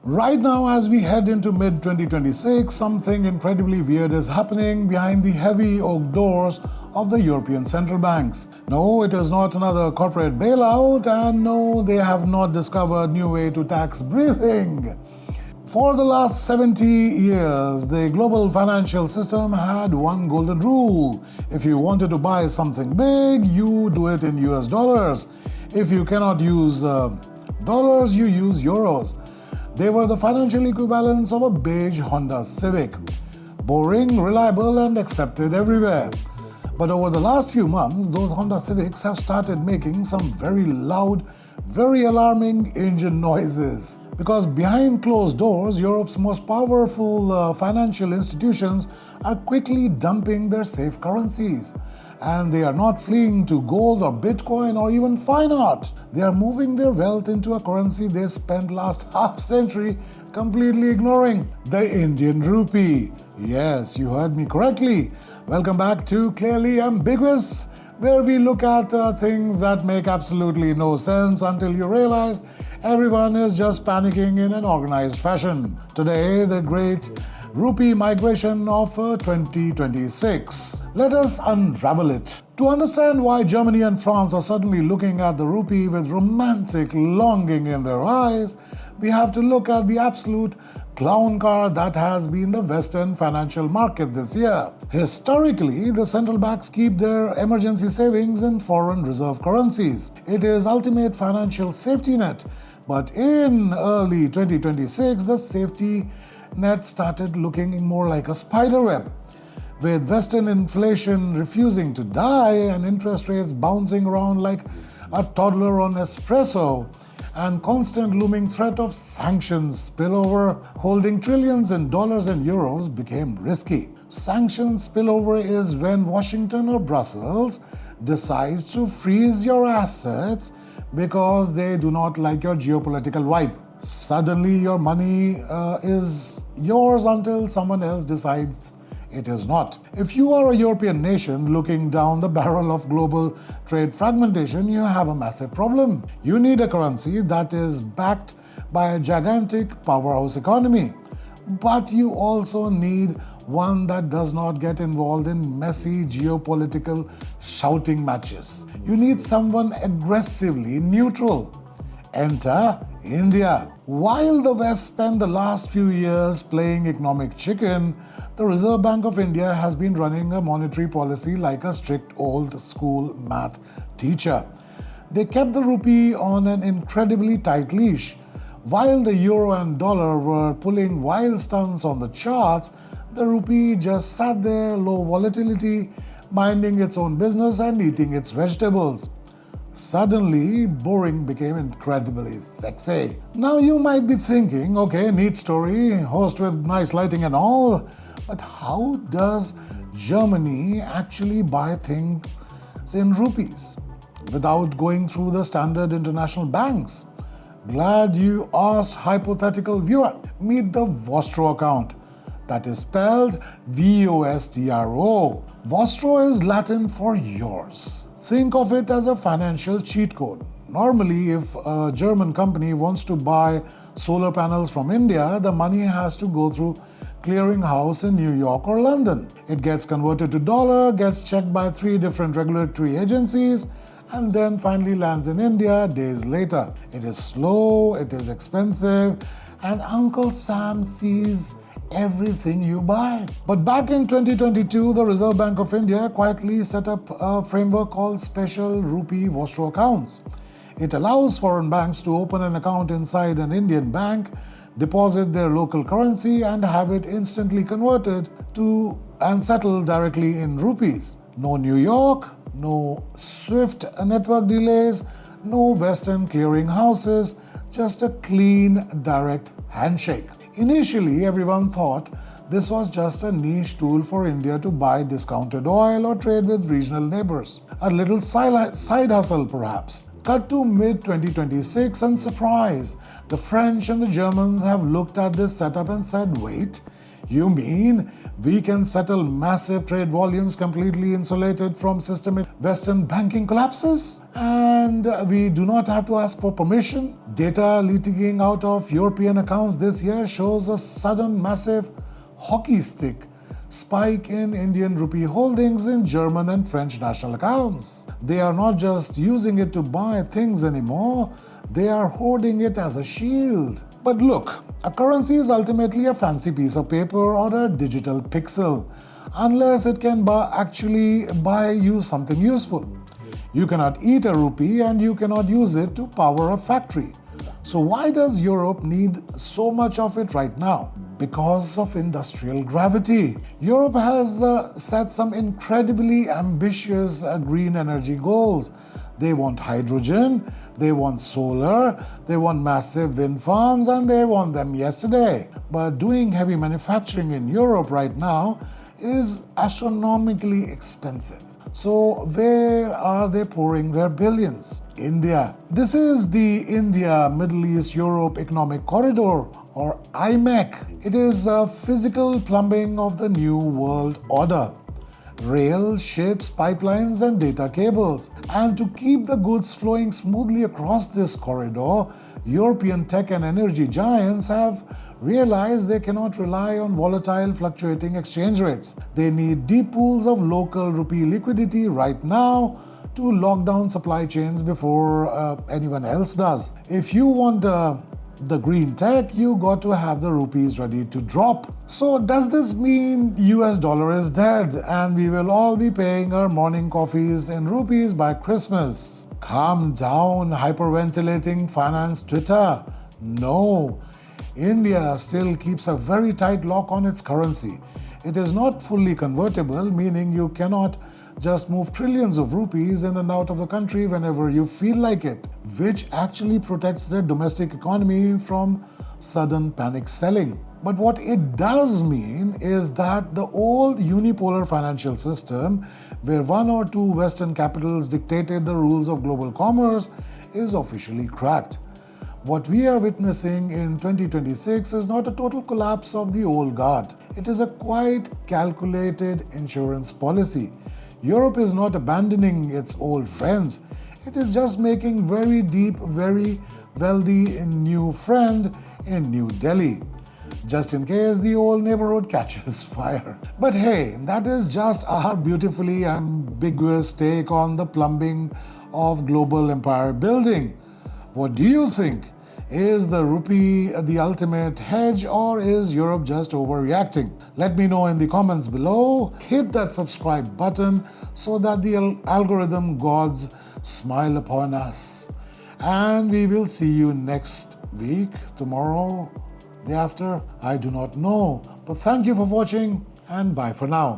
Right now, as we head into mid-2026, something incredibly weird is happening behind the heavy oak doors of the European central banks. No, it is not another corporate bailout, and no, they have not discovered new way to tax breathing. For the last 70 years, the global financial system had one golden rule. If you wanted to buy something big, you do it in US dollars. If you cannot use dollars, you use euros. They were the financial equivalents of a beige Honda Civic. Boring, reliable, and accepted everywhere. But over the last few months, those Honda Civics have started making some very loud, very alarming engine noises. Because behind closed doors, Europe's most powerful financial institutions are quickly dumping their safe currencies. And they are not fleeing to gold or Bitcoin or even fine art. They are moving their wealth into a currency they spent last half century completely ignoring, the Indian rupee. Yes, you heard me correctly. Welcome back to Clearly Ambiguous, where we look at things that make absolutely no sense until you realize everyone is just panicking in an organized fashion. Today, the great rupee migration of 2026. Let us unravel it. To understand why Germany and France are suddenly looking at the rupee with romantic longing in their eyes, we have to look at the absolute clown car that has been the Western financial market this year. Historically, the central banks keep their emergency savings in foreign reserve currencies. It is ultimate financial safety net. But in early 2026, the safety net started looking more like a spider web. With Western inflation refusing to die and interest rates bouncing around like a toddler on espresso, and constant looming threat of sanctions spillover holding trillions in dollars and euros became risky. Sanctions spillover is when Washington or Brussels decides to freeze your assets because they do not like your geopolitical vibe. Suddenly your money is yours until someone else decides it is not. If you are a European nation looking down the barrel of global trade fragmentation, you have a massive problem. You need a currency that is backed by a gigantic powerhouse economy. But you also need one that does not get involved in messy geopolitical shouting matches. You need someone aggressively neutral. Enter India. While the West spent the last few years playing economic chicken, the Reserve Bank of India has been running a monetary policy like a strict old school math teacher. They kept the rupee on an incredibly tight leash. While the euro and dollar were pulling wild stunts on the charts, the rupee just sat there, low volatility, minding its own business and eating its vegetables. Suddenly, boring became incredibly sexy. Now you might be thinking, okay, neat story, host with nice lighting and all, but how does Germany actually buy things in rupees without going through the standard international banks? Glad you asked, hypothetical viewer. Meet the Vostro account. That is spelled V-O-S-T-R-O. Vostro is Latin for yours. Think of it as a financial cheat code. Normally, if a German company wants to buy solar panels from India, the money has to go through clearinghouse in New York or London. It gets converted to dollar, gets checked by 3 different regulatory agencies, and then finally lands in India days later. It is slow, it is expensive, and Uncle Sam sees everything you buy. But back in 2022, the Reserve Bank of India quietly set up a framework called Special Rupee Vostro Accounts. It allows foreign banks to open an account inside an Indian bank, deposit their local currency, and have it instantly converted to and settled directly in rupees. No New York, no SWIFT network delays, no Western clearing houses, just a clean, direct handshake. Initially, everyone thought this was just a niche tool for India to buy discounted oil or trade with regional neighbors. A little side hustle, perhaps. Cut to mid-2026 and surprise, the French and the Germans have looked at this setup and said, wait, You mean we can settle massive trade volumes completely insulated from systemic Western banking collapses? And we do not have to ask for permission? Data leaking out of European accounts this year shows a sudden massive hockey stick spike in Indian rupee holdings in German and French national accounts. They are not just using it to buy things anymore, they are hoarding it as a shield. But look, a currency is ultimately a fancy piece of paper or a digital pixel, unless it can actually buy you something useful. You cannot eat a rupee and you cannot use it to power a factory. So why does Europe need so much of it right now? Because of industrial gravity. Europe has set some incredibly ambitious green energy goals. They want hydrogen, they want solar, they want massive wind farms, and they want them yesterday. But doing heavy manufacturing in Europe right now is astronomically expensive. So where are they pouring their billions? India. This is the India, Middle East, Europe Economic Corridor, or IMEC. It is a physical plumbing of the new world order. Rail, ships, pipelines, and data cables. And to keep the goods flowing smoothly across this corridor, European tech and energy giants have realized they cannot rely on volatile, fluctuating exchange rates. They need deep pools of local rupee liquidity right now to lock down supply chains before anyone else does. If you want the green tech, you got to have the rupees ready to drop. So does this mean US dollar is dead and we will all be paying our morning coffees in rupees by Christmas? Calm down, hyperventilating finance Twitter. No, India still keeps a very tight lock on its currency. It is not fully convertible, meaning you cannot just move trillions of rupees in and out of the country whenever you feel like it, which actually protects their domestic economy from sudden panic selling. But what it does mean is that the old unipolar financial system, where one or two Western capitals dictated the rules of global commerce, is officially cracked. What we are witnessing in 2026 is not a total collapse of the old guard. It is a quite calculated insurance policy. Europe is not abandoning its old friends. It is just making very deep, very wealthy new friend in New Delhi, just in case the old neighborhood catches fire. But hey, that is just our beautifully ambiguous take on the plumbing of global empire building. What do you think? Is the rupee the ultimate hedge, or is Europe just overreacting? Let me know in the comments below. Hit that subscribe button so that the algorithm gods smile upon us. And we will see you next week, tomorrow, day after. I do not know. But thank you for watching and bye for now.